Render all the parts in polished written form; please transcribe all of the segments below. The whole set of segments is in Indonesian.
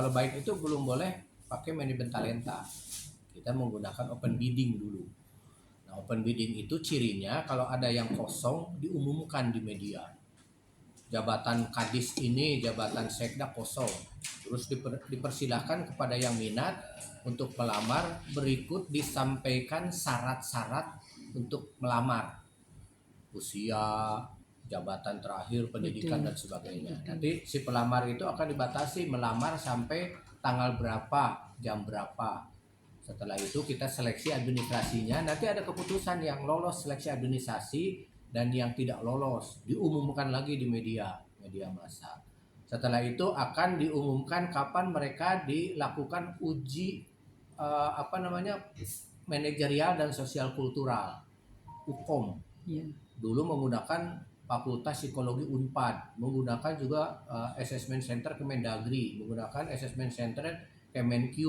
Kalau baik itu belum boleh pakai manajemen talenta. Kita menggunakan open bidding dulu. Nah, open bidding itu cirinya kalau ada yang kosong diumumkan di media. Jabatan kadis ini, jabatan sekda kosong. Terus dipersilahkan kepada yang minat untuk melamar. Berikut disampaikan syarat-syarat untuk melamar. Usia, jabatan terakhir, pendidikan dan sebagainya. Nanti si pelamar itu akan dibatasi melamar sampai tanggal berapa, jam berapa. Setelah itu kita seleksi administrasinya. Nanti ada keputusan yang lolos seleksi administrasi dan yang tidak lolos diumumkan lagi di media massa. Setelah itu akan diumumkan kapan mereka dilakukan uji manajerial dan sosial kultural, UKOM. Dulu menggunakan Fakultas Psikologi Unpad, menggunakan juga Assessment Center Kemendagri, menggunakan Assessment Center Kemenq,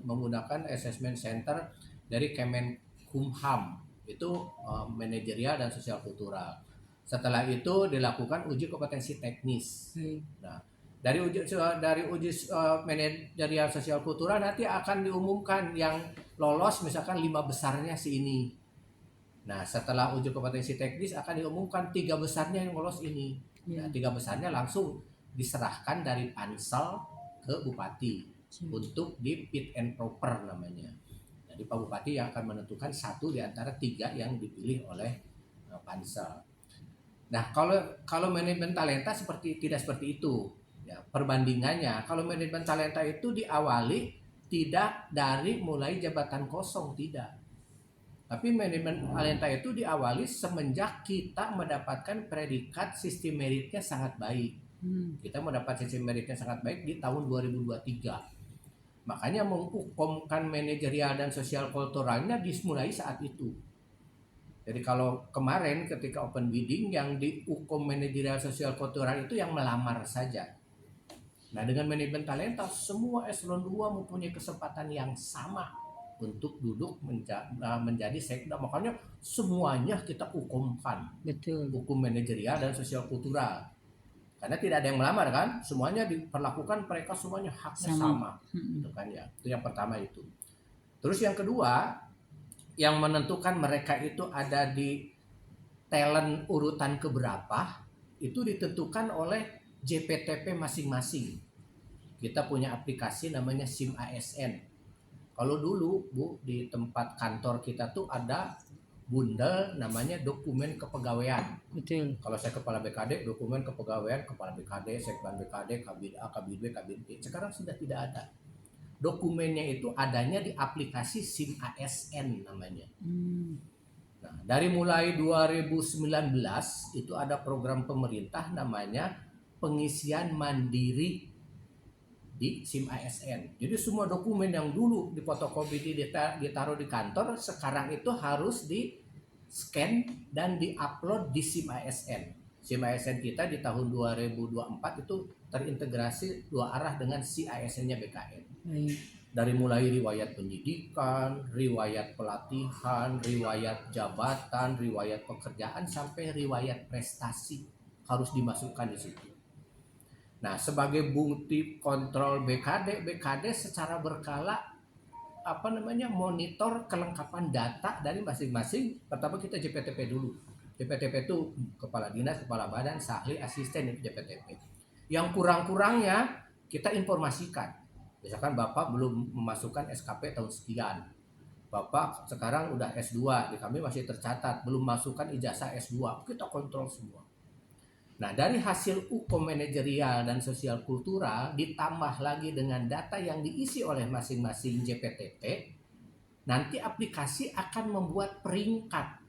menggunakan Assessment Center dari Kemenkumham, itu manajerial dan sosial kultural. Setelah itu dilakukan uji kompetensi teknis. Nah, dari uji manajerial sosial kultural nanti akan diumumkan yang lolos, misalkan 5 besarnya si ini. Nah, setelah uji kompetensi teknis akan diumumkan 3 besarnya yang lolos ini. Nah, 3 besarnya langsung diserahkan dari Pansel ke Bupati untuk di fit and proper namanya. Jadi Pak Bupati yang akan menentukan 1 di antara 3 yang dipilih oleh Pansel. Nah, kalau manajemen talenta tidak seperti itu. Ya, perbandingannya kalau manajemen talenta itu diawali tidak dari mulai jabatan kosong, tidak. Tapi manajemen talenta itu diawali semenjak kita mendapatkan predikat sistem meritnya sangat baik. Kita mendapat sistem meritnya sangat baik di tahun 2023. Makanya mengukumkan manajerial dan sosial kulturalnya dimulai saat itu. Jadi kalau kemarin ketika open bidding yang dihukum manajerial sosial kultural itu yang melamar saja. Nah, dengan manajemen talenta semua eselon 2 mempunyai kesempatan yang sama untuk duduk menjadi sekda. Makanya semuanya kita hukumkan. Betul. Hukum manajerial dan sosial kultural. Karena tidak ada yang melamar kan, semuanya diperlakukan mereka semuanya haknya sama. Gitu kan ya. Itu yang pertama itu. Terus yang kedua, yang menentukan mereka itu ada di talent urutan keberapa itu ditentukan oleh JPTP masing-masing. Kita punya aplikasi namanya SIM ASN. Kalau dulu Bu di tempat kantor kita tuh ada bundel namanya dokumen kepegawaian. Betul. Kalau saya kepala BKD, dokumen kepegawaian kepala BKD, sekban BKD, Kabid A, Kabid B, Kabid B. Sekarang sudah tidak ada. Dokumennya itu adanya di aplikasi SIM ASN namanya. Nah, dari mulai 2019 itu ada program pemerintah namanya pengisian mandiri di SIM ASN. Jadi semua dokumen yang dulu difotokopi ditaruh di kantor sekarang itu harus di scan dan diupload di SIM ASN. SIM ASN kita di tahun 2024 itu terintegrasi 2 arah dengan SIM ASN-nya BKN. Dari mulai riwayat pendidikan, riwayat pelatihan, riwayat jabatan, riwayat pekerjaan sampai riwayat prestasi harus dimasukkan di situ. Nah, sebagai bukti kontrol BKD secara berkala monitor kelengkapan data dari masing-masing. Pertama kita JPTP dulu. JPTP itu kepala dinas, kepala badan, sahli, asisten itu JPTP. Yang kurang-kurangnya kita informasikan. Misalkan Bapak belum memasukkan SKP tahun sekian. Bapak sekarang udah S2, di kami masih tercatat belum masukkan ijazah S2. Kita kontrol semua. Nah, dari hasil UKOM manajerial dan sosial kultural ditambah lagi dengan data yang diisi oleh masing-masing JPTP, nanti aplikasi akan membuat peringkat.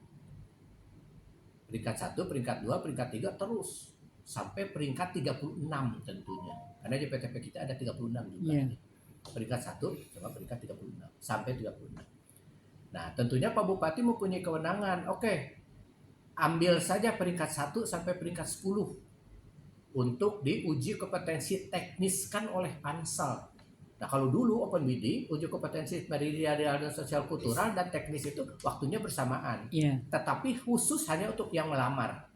Peringkat 1, peringkat 2, peringkat 3 terus sampai peringkat 36 tentunya. Karena JPTP kita ada 36 juga. Peringkat 1 sama peringkat 36 sampai 36. Nah, tentunya Pak Bupati mempunyai kewenangan. Oke. Ambil saja peringkat 1 sampai peringkat 10 untuk diuji kompetensi tekniskan oleh Pansel. Nah, kalau dulu open bidding, uji kompetensi manajerial dan sosial kultural dan teknis itu waktunya bersamaan. Tetapi khusus hanya untuk yang melamar.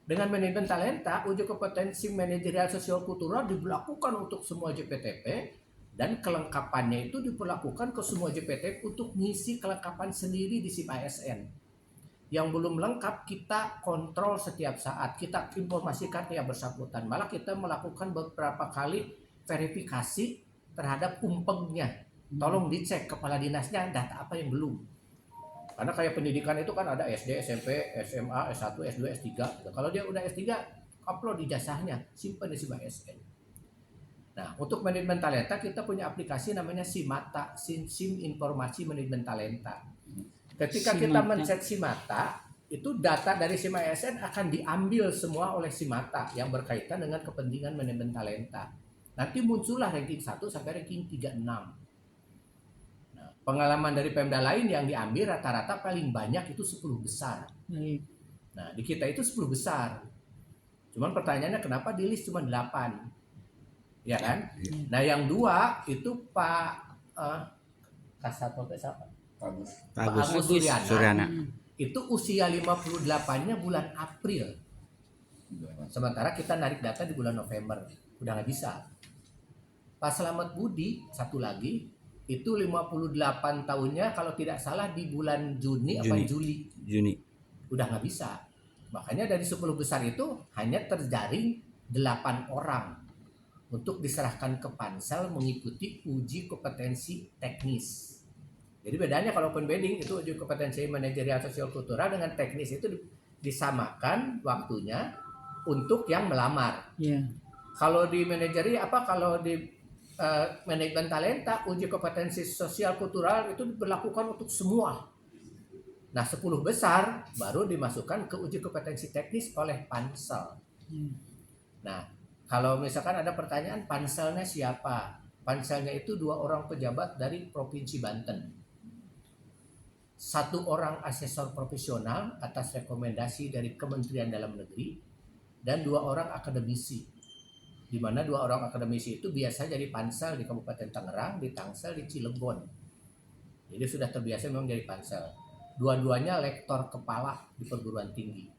Dengan manajemen talenta, uji kompetensi manajerial sosial kultural diberlakukan untuk semua JPTP dan kelengkapannya itu diperlakukan ke semua JPTP untuk mengisi kelengkapan sendiri di SIM ASN. Yang belum lengkap kita kontrol setiap saat, kita informasikan ke yang bersangkutan. Malah kita melakukan beberapa kali verifikasi terhadap umpengnya. Tolong dicek kepala dinasnya data apa yang belum. Karena kayak pendidikan itu kan ada SD, SMP, SMA, S1, S2, S3. Kalau dia udah S3, upload ijazahnya, simpan di SIM ASN. Nah, untuk manajemen talenta kita punya aplikasi namanya Simata, SIM Informasi Manajemen Talenta. Ketika kita mencet Simata, itu data dari SIM ASN akan diambil semua oleh Simata yang berkaitan dengan kepentingan manajemen talenta. Nanti muncullah ranking 1 sampai ranking 36. Pengalaman dari Pemda lain yang diambil rata-rata paling banyak itu 10 besar. Nah, di kita itu 10 besar. Cuman pertanyaannya kenapa di list cuma 8? Ya kan? Nah, yang 2 itu Pak Kasatpol siapa? Pak Agus Suryana. Itu usia 58-nya bulan April. Sementara kita narik data di bulan November. Udah nggak bisa. Pak Slamet Budi, satu lagi, itu 58 tahunnya kalau tidak salah di bulan Juni. Apa Juli. Udah nggak bisa. Makanya dari 10 besar itu hanya terjaring 8 orang untuk diserahkan ke Pansel mengikuti uji kompetensi teknis. Jadi bedanya kalau open bidding itu uji kompetensi manajerial sosial kultural dengan teknis itu disamakan waktunya untuk yang melamar. Kalau di kalau di manajemen talenta, uji kompetensi sosial kultural itu diberlakukan untuk semua. Nah, 10 besar baru dimasukkan ke uji kompetensi teknis oleh Pansel. Nah, kalau misalkan ada pertanyaan Panselnya siapa? Panselnya itu 2 orang pejabat dari Provinsi Banten. 1 orang asesor profesional atas rekomendasi dari Kementerian Dalam Negeri dan 2 orang akademisi. Di mana 2 orang akademisi itu biasa jadi Pansel di Kabupaten Tangerang, di Tangsel, di Cilegon. Jadi sudah terbiasa memang jadi Pansel. Dua-duanya lektor kepala di perguruan tinggi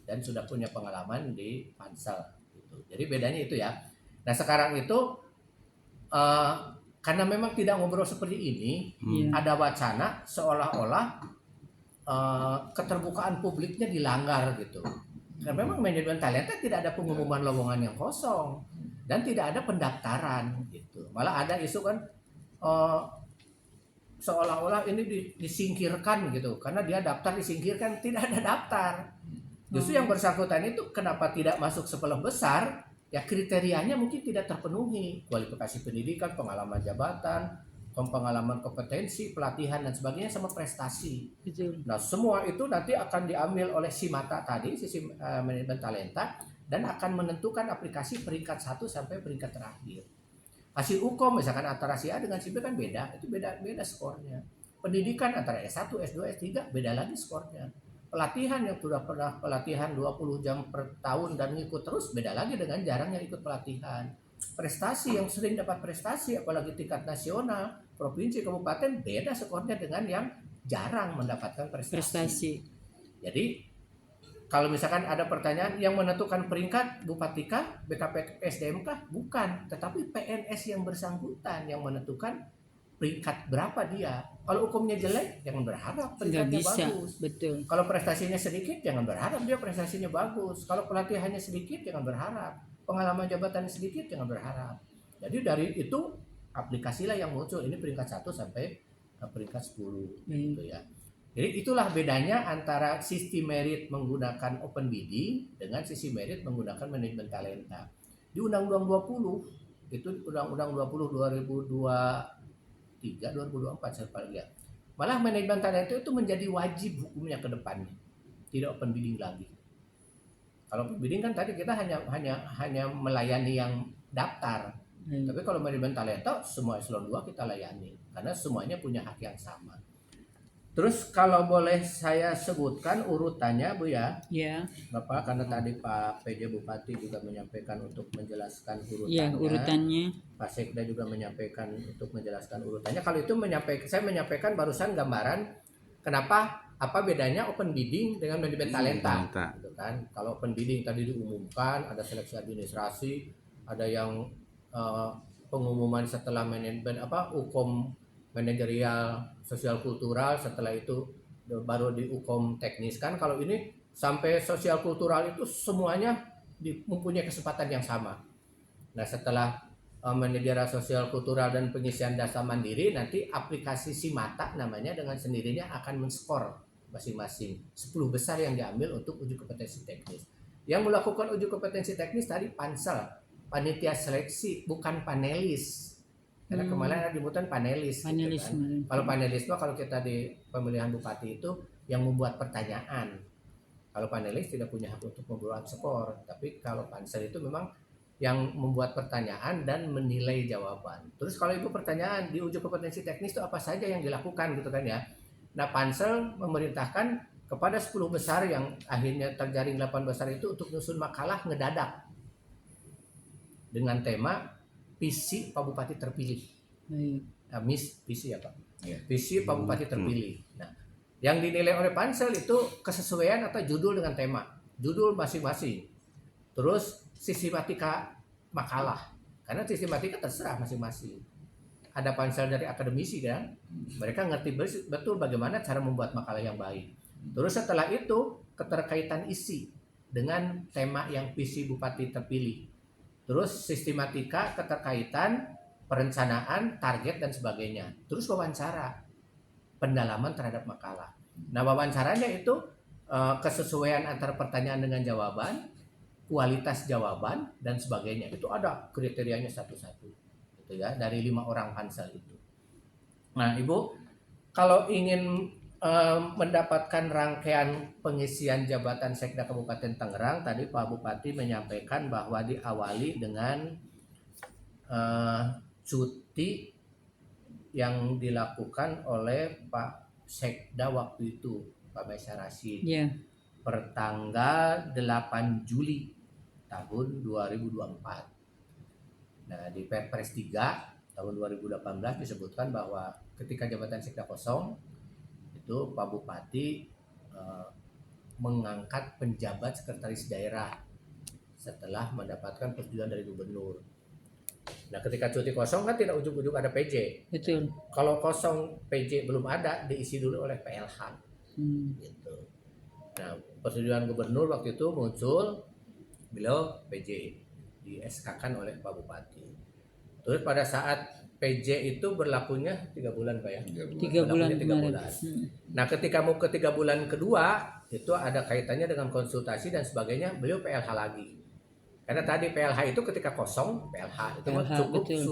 dan sudah punya pengalaman di Pansel. Gitu. Jadi bedanya itu ya. Nah sekarang itu karena memang tidak ngobrol seperti ini, ada wacana seolah-olah keterbukaan publiknya dilanggar gitu. Karena memang manajemen talenta tidak ada pengumuman lowongan yang kosong dan tidak ada pendaftaran gitu. Malah ada isu kan seolah-olah ini disingkirkan gitu karena dia daftar disingkirkan, tidak ada daftar. Justru yang bersangkutan itu kenapa tidak masuk 10 besar? Ya kriterianya mungkin tidak terpenuhi, kualifikasi pendidikan, pengalaman jabatan, pengalaman kompetensi, pelatihan dan sebagainya sama prestasi. Betul. Nah, semua itu nanti akan diambil oleh Simata tadi, sistem manajemen talenta dan akan menentukan aplikasi peringkat 1 sampai peringkat terakhir. Hasil UKOM misalkan antara si A dengan si B kan beda, itu beda skornya. Pendidikan antara S1, S2, S3 beda lagi skornya. Pelatihan yang sudah pernah pelatihan 20 jam per tahun dan ngikut terus beda lagi dengan jarang yang ikut pelatihan. Prestasi yang sering dapat prestasi apalagi tingkat nasional, provinsi, kabupaten beda skornya dengan yang jarang mendapatkan prestasi. Jadi kalau misalkan ada pertanyaan yang menentukan peringkat Bupati kah, BKP SDM kah? Bukan, tetapi PNS yang bersangkutan yang menentukan peringkat berapa dia. Kalau hukumnya jelek, jangan berharap peringkatnya bagus. Betul. Kalau prestasinya sedikit, jangan berharap dia prestasinya bagus. Kalau pelatihannya sedikit, jangan berharap. Pengalaman jabatannya sedikit, jangan berharap. Jadi dari itu aplikasilah yang muncul. Ini peringkat 1 sampai peringkat 10 gitu ya. Jadi itulah bedanya antara sistem merit menggunakan open bidding dengan sistem merit menggunakan manajemen talenta. Di Undang-Undang 20 itu Undang-Undang 20 2023 2024 saya lupa ya. Malah manajemen talenta itu menjadi wajib hukumnya ke depannya. Tidak open bidding lagi. Kalau open bidding kan tadi kita hanya melayani yang daftar. Tapi kalau manajemen talenta semua eselon 2 kita layani karena semuanya punya hak yang sama. Terus kalau boleh saya sebutkan urutannya Bu ya. Iya. Bapak karena tadi Pak PJ Bupati juga menyampaikan untuk menjelaskan urutannya. Iya, urutannya. Pak Sekda juga menyampaikan untuk menjelaskan urutannya. Kalau itu saya menyampaikan barusan gambaran kenapa apa bedanya open bidding dengan manajemen talenta? Talenta. Gitu kan. Kalau open bidding tadi diumumkan, ada seleksi administrasi, ada yang eh, pengumuman setelah manajemen hukum manajerial, sosial kultural, setelah itu baru di hukum teknis kan. Kalau ini sampai sosial kultural itu semuanya mempunyai kesempatan yang sama. Nah, setelah manajerial sosial kultural dan pengisian data mandiri, nanti aplikasi Simata namanya dengan sendirinya akan men-skor masing-masing 10 besar yang diambil untuk uji kompetensi teknis. Yang melakukan uji kompetensi teknis tadi pansel, panitia seleksi, bukan panelis. Karena kemarin ada dibutuhkan panelis. Gitu kan. Kalau panelis kalau kita di pemilihan bupati itu yang membuat pertanyaan. Kalau panelis tidak punya hak untuk membuat skor, tapi kalau pansel itu memang yang membuat pertanyaan dan menilai jawaban. Terus kalau itu pertanyaan di uji kompetensi teknis itu apa saja yang dilakukan gitu kan ya. Nah, pansel memerintahkan kepada 10 besar yang akhirnya terjaring 8 besar itu untuk nyusun makalah ngedadak dengan tema visi Pak Bupati terpilih. Visi ya Pak. Visi Pak Bupati terpilih. Nah, yang dinilai oleh pansel itu kesesuaian atau judul dengan tema, judul masing-masing. Terus sistematika makalah, karena sistematika terserah masing-masing. Ada pansel dari akademisi kan, mereka ngerti betul bagaimana cara membuat makalah yang baik. Terus setelah itu keterkaitan isi dengan tema yang visi Bupati terpilih. Terus sistematika keterkaitan perencanaan, target dan sebagainya. Terus wawancara, pendalaman terhadap makalah. Nah, wawancaranya itu kesesuaian antara pertanyaan dengan jawaban, kualitas jawaban dan sebagainya. Itu ada kriterianya satu-satu. Gitu ya, dari 5 orang pansel itu. Nah, Ibu, kalau ingin mendapatkan rangkaian pengisian jabatan Sekda Kabupaten Tangerang, tadi Pak Bupati menyampaikan bahwa diawali dengan cuti yang dilakukan oleh Pak Sekda waktu itu, Pak Maisar Rashid. Pertanggal 8 Juli tahun 2024. Nah, di Perpres 3 tahun 2018 disebutkan bahwa ketika jabatan Sekda kosong, itu Pak Bupati mengangkat penjabat sekretaris daerah setelah mendapatkan persetujuan dari gubernur. Nah, ketika cuti kosong kan tidak ujug-ujug ada PJ. Betul. Kalau kosong PJ belum ada, diisi dulu oleh PLH. Gitu. Nah, persetujuan gubernur waktu itu muncul, beliau PJ di SK-kan oleh Pak Bupati. Terus pada saat PJ itu berlakunya 3 bulan Pak ya? 3 bulan. Nah, ketika mau ke 3 bulan kedua, itu ada kaitannya dengan konsultasi dan sebagainya, beliau PLH lagi. Karena tadi PLH itu ketika kosong, PLH itu cukup betul.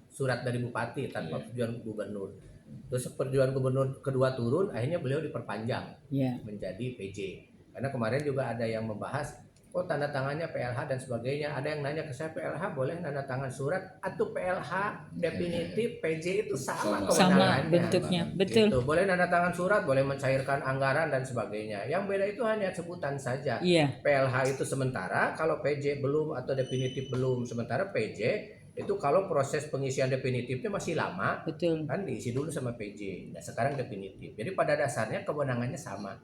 surat dari Bupati tanpa persetujuan gubernur. Terus persetujuan gubernur kedua turun, akhirnya beliau diperpanjang menjadi PJ. Karena kemarin juga ada yang membahas, tanda tangannya PLH dan sebagainya. Ada yang nanya ke saya, PLH boleh tanda tangan surat atau PLH definitif PJ itu sama kewenangannya. Bentuknya, betul. Gitu. Boleh tanda tangan surat, boleh mencairkan anggaran dan sebagainya. Yang beda itu hanya sebutan saja. PLH itu sementara, kalau PJ belum atau definitif belum. Sementara PJ itu kalau proses pengisian definitifnya masih lama, kan diisi dulu sama PJ. Nah, sekarang definitif. Jadi pada dasarnya kewenangannya sama.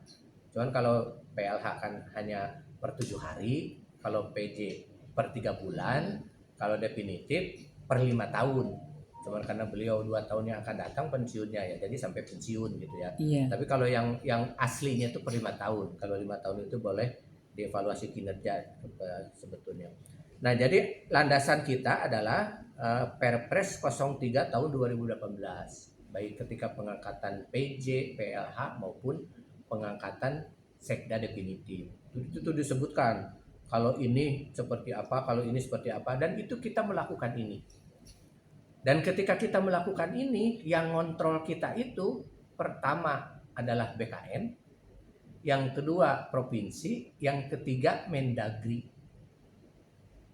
Cuman kalau PLH kan hanya per 7 hari, kalau PJ per 3 bulan, kalau definitif per 5 tahun. Cuman karena beliau 2 tahun yang akan datang pensiunnya ya, jadi sampai pensiun gitu ya. Tapi kalau yang aslinya itu per 5 tahun. Kalau 5 tahun itu boleh dievaluasi kinerja sebetulnya. Nah, jadi landasan kita adalah Perpres 03 tahun 2018. Baik ketika pengangkatan PJ, PLH maupun pengangkatan Sekda definitif. Itu disebutkan kalau ini seperti apa, kalau ini seperti apa, dan itu kita melakukan ini. Dan ketika kita melakukan ini, yang ngontrol kita itu pertama adalah BKN, yang kedua provinsi, yang ketiga Mendagri.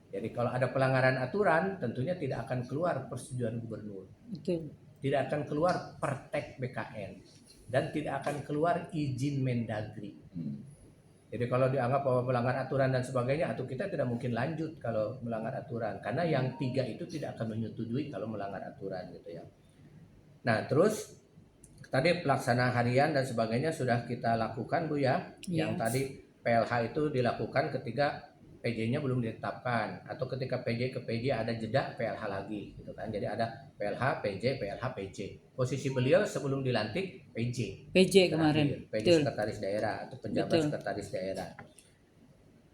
Jadi kalau ada pelanggaran aturan, tentunya tidak akan keluar persetujuan gubernur. Tidak akan keluar pertek BKN. Dan tidak akan keluar izin Mendagri. Jadi kalau dianggap bahwa melanggar aturan dan sebagainya, atau kita tidak mungkin lanjut kalau melanggar aturan. Karena yang 3 itu tidak akan menyetujui kalau melanggar aturan gitu ya. Nah, terus tadi pelaksana harian dan sebagainya sudah kita lakukan Bu ya. Iya. Yang tadi PLH itu dilakukan ketika PJ-nya belum ditetapkan atau ketika PJ ke PJ ada jeda PLH lagi gitu kan. Jadi ada PLH, PJ, PLH, PJ. Posisi beliau sebelum dilantik PJ. PJ kemarin. PJ Betul. sekretaris daerah atau penjabat Betul. sekretaris daerah.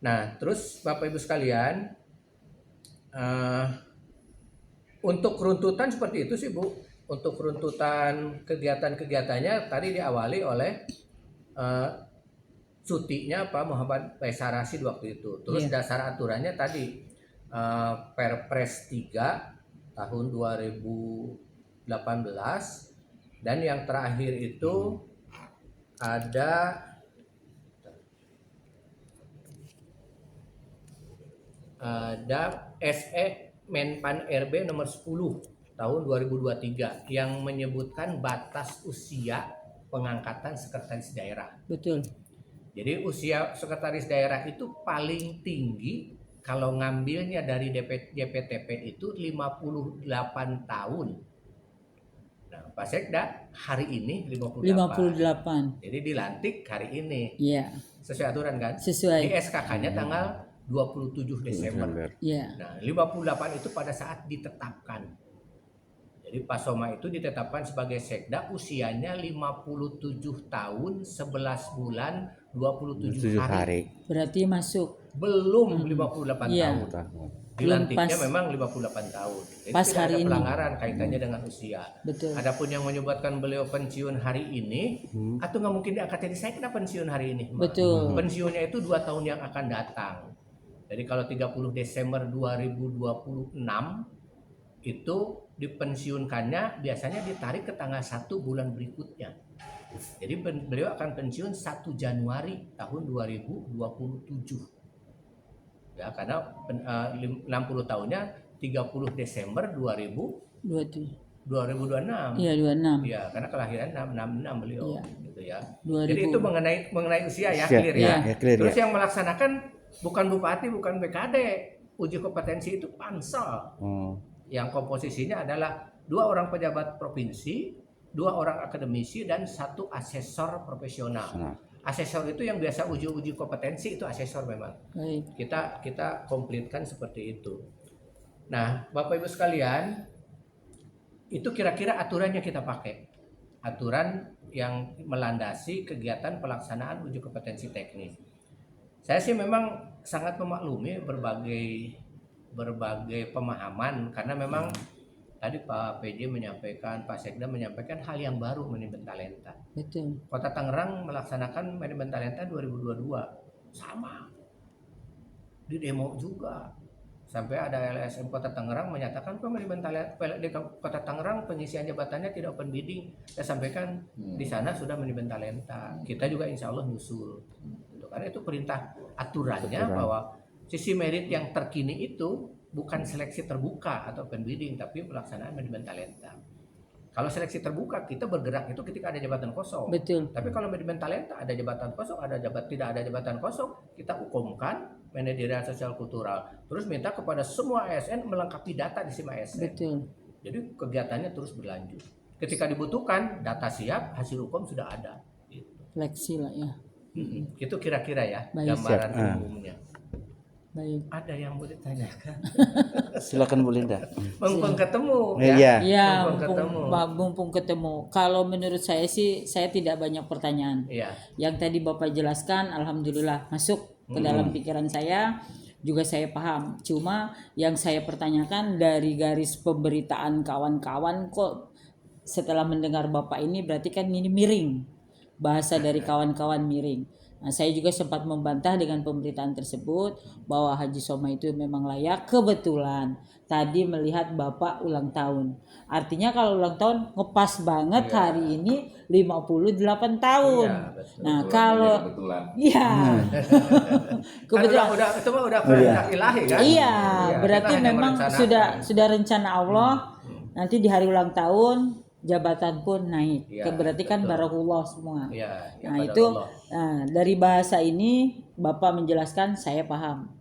Nah, terus Bapak Ibu sekalian, untuk runtutan seperti itu sih Bu. Untuk runtutan kegiatan-kegiatannya tadi diawali oleh cutinya Pak Muhammad Faisal Rashid waktu itu. Terus dasar aturannya tadi Perpres 3 tahun 2018 dan yang terakhir itu ada SE Menpan RB nomor 10 tahun 2023 yang menyebutkan batas usia pengangkatan sekretaris daerah. Betul. Jadi usia sekretaris daerah itu paling tinggi kalau ngambilnya dari DPTP itu 58 tahun. Nah, Pak Sekda hari ini 58. Jadi dilantik hari ini. Iya. Sesuai aturan kan? Sesuai. Di SKK-nya tanggal 27 Desember. Iya. Nah, 58 itu pada saat ditetapkan. Jadi Pak Soma itu ditetapkan sebagai Sekda usianya 57 tahun 11 bulan 27 hari. Berarti masuk. Belum 58 tahun. Dilantiknya memang 58 tahun. Jadi pas tidak hari ada ini. pelanggaran kaitannya dengan usia. Betul. Adapun yang menyebabkan beliau pensiun hari ini, atau nggak mungkin dia akan jadi Sekda pensiun hari ini. Betul. Pensiunnya itu 2 tahun yang akan datang. Jadi kalau 30 Desember 2026 itu dipensiunkannya biasanya ditarik ke tanggal 1 bulan berikutnya. Jadi beliau akan pensiun 1 Januari tahun 2027. Ya, karena 60 tahunnya 30 Desember 2026. Iya, 26. Ya, karena kelahiran 66 beliau Iya. gitu ya. 2000. Jadi itu mengenai usia ya, clear ya. Clear, Terus ya. yang melaksanakan bukan bupati, bukan BKD. Uji kompetensi itu pansel. Yang komposisinya adalah 2 orang pejabat provinsi, 2 orang akademisi dan 1 asesor profesional. Asesor itu yang biasa uji kompetensi itu asesor memang. Baik. Kita komplitkan seperti itu. Nah, Bapak Ibu sekalian, itu kira-kira aturannya kita pakai. Aturan yang melandasi kegiatan pelaksanaan uji kompetensi teknis. Saya sih memang sangat memaklumi berbagai pemahaman karena memang tadi Pak PJ menyampaikan, Pak Sekda menyampaikan hal yang baru manajemen talenta. Betul. Kota Tangerang melaksanakan manajemen talenta 2022 sama di demo juga. Sampai ada LSM Kota Tangerang menyatakan manajemen talenta di Kota Tangerang pengisian jabatannya tidak open bidding. Saya sampaikan di sana sudah manajemen talenta. Kita juga insya Allah nyusul. Karena itu perintah aturannya bahwa sisi merit yang terkini itu bukan seleksi terbuka atau open bidding, tapi pelaksanaan manajemen talenta. Kalau seleksi terbuka kita bergerak itu ketika ada jabatan kosong. Betul. Tapi kalau manajemen talenta ada jabatan kosong, tidak ada jabatan kosong, kita hukumkan manajerial sosial kultural. Terus minta kepada semua ASN melengkapi data di SIM ASN. Betul. Jadi kegiatannya terus berlanjut. Ketika dibutuhkan data siap, hasil hukum sudah ada. Gitu. Fleksi lah ya. Itu kira-kira ya. Baik. Gambaran umumnya. Baik. Ada yang mau ditanyakan? Silakan Bu Linda. Mumpung ketemu Iya. Ya, mumpung mumpung ketemu. Kalau menurut saya sih, saya tidak banyak pertanyaan. Iya. Yang tadi Bapak jelaskan, alhamdulillah masuk ke dalam pikiran saya. Juga saya paham. Cuma yang saya pertanyakan dari garis pemberitaan kawan-kawan, kok setelah mendengar Bapak ini berarti kan ini miring. Bahasa dari kawan-kawan miring. Nah, saya juga sempat membantah dengan pemberitaan tersebut bahwa Haji Soma itu memang layak. Kebetulan tadi melihat Bapak ulang tahun. Artinya kalau ulang tahun ngepas banget hari ini 58 tahun. Iya, betul. Nah, kalau iya. Kebetulan udah perintah ilahi kan? Iya, berarti kita hanya memang merencanakan. sudah rencana Allah. Nanti di hari ulang tahun jabatan pun naik. Ya, berarti kan betul. barakallah semua. Ya, Nah pada itu Allah. dari bahasa ini Bapak menjelaskan saya paham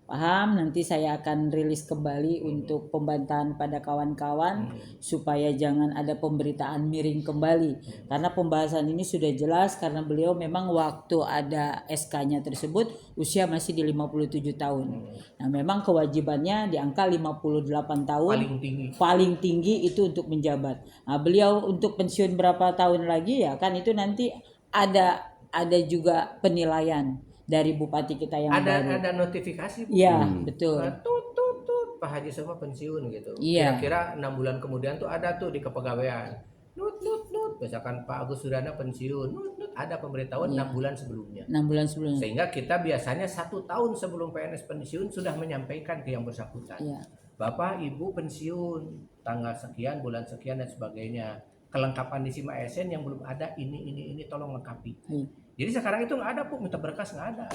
Paham, nanti saya akan rilis kembali untuk pembantahan pada kawan-kawan supaya jangan ada pemberitaan miring kembali. Karena pembahasan ini sudah jelas karena beliau memang waktu ada SK-nya tersebut usia masih di 57 tahun. Nah, memang kewajibannya di angka 58 tahun. Paling tinggi itu untuk menjabat. Nah, beliau untuk pensiun berapa tahun lagi ya kan itu nanti ada juga penilaian dari bupati kita yang baru. Ada notifikasi Bu. Iya, betul. Tut, Pak Haji semua pensiun gitu. Iya. Kira-kira 6 bulan kemudian tuh ada tuh di kepegawaian. Nut. Misalkan Pak Agus Sudana pensiun, nut. Ada pemberitahuan 6 bulan sebelumnya. 6 bulan sebelumnya. Sehingga kita biasanya 1 tahun sebelum PNS pensiun sudah menyampaikan ke yang bersangkutan. Iya. Bapak Ibu pensiun tanggal sekian, bulan sekian dan sebagainya. Kelengkapan di SIM ASN yang belum ada ini tolong lengkapi. Iya. Jadi sekarang itu nggak ada Bu, minta berkas nggak ada.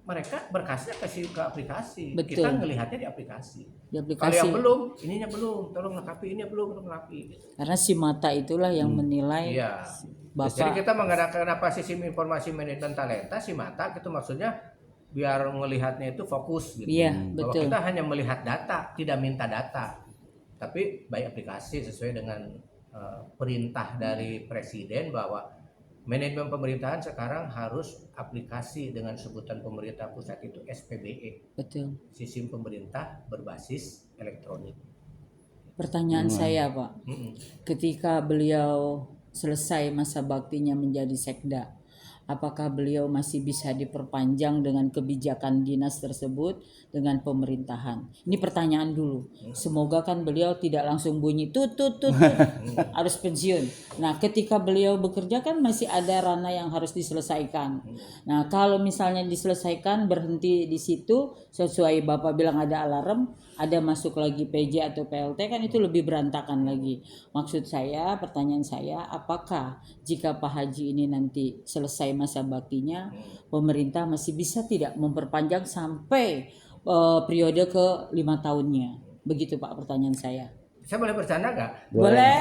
Mereka berkasnya kasih ke aplikasi. Betul. Kita ngelihatnya di aplikasi. Di Kalau aplikasi. yang belum, ininya belum, tolong lengkapi, ini belum, tolong lengkapi. Gitu. Karena si mata itulah yang menilai Iya. Bapak. Jadi kita mengadakan apa sistem informasi manajemen talenta si mata itu maksudnya biar melihatnya itu fokus gitu. Iya, Bahwa betul. kita hanya melihat data, tidak minta data. Tapi by aplikasi sesuai dengan perintah dari presiden bahwa manajemen pemerintahan sekarang harus aplikasi dengan sebutan pemerintah pusat itu SPBE, Betul. sistem pemerintah berbasis elektronik. Pertanyaan saya, Pak. Ketika beliau selesai masa baktinya menjadi sekda, apakah beliau masih bisa diperpanjang dengan kebijakan dinas tersebut dengan pemerintahan? Ini pertanyaan dulu. Semoga kan beliau tidak langsung bunyi tut harus pensiun. Nah, ketika beliau bekerja kan masih ada ranah yang harus diselesaikan. Nah, kalau misalnya diselesaikan berhenti di situ sesuai Bapak bilang ada alarm, ada masuk lagi PJ atau PLT kan itu lebih berantakan lagi. Maksud saya, pertanyaan saya, apakah jika Pak Haji ini nanti selesai masa baktinya, pemerintah masih bisa tidak memperpanjang sampai periode ke 5 tahunnya? Begitu Pak pertanyaan saya. Saya boleh bercanda nggak? Boleh.